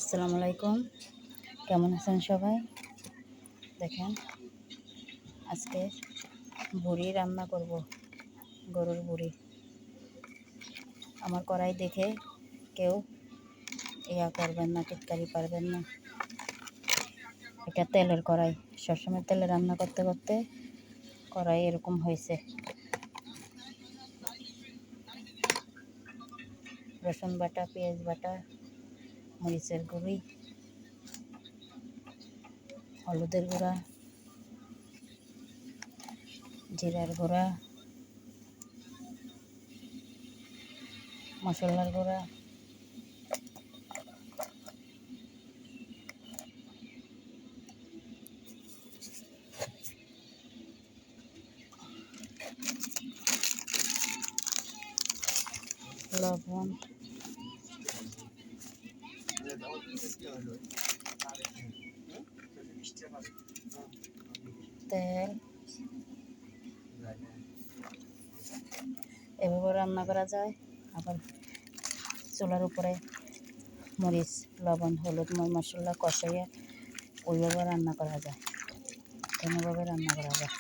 আসসালামু আলাইকুম, কেমন আছেন সবাই? দেখেন আজকে বুড়ি রান্না করব, গরুর বুড়ি। আমার কড়াই দেখে কেউ করবেন না, টিটকারি পারবেন না। এটা তেলের কড়াই, সবসময় তেলে রান্না করতে করতে কড়াই এরকম হয়েছে। রসুন বাটা, পেঁয়াজ বাটা, মরিচের গুঁড়ি, হলুদের গুঁড়া, জিরার গুঁড়া, মশলার গুঁড়া, লবণ, তেল। এভাবে রান্না করা যায়। আবার চুলার উপরে মরিচ, লবণ, হলুদ, মশলা কষাইয়ে ওইভাবে রান্না করা যায়, কোনোভাবে রান্না করা যায়।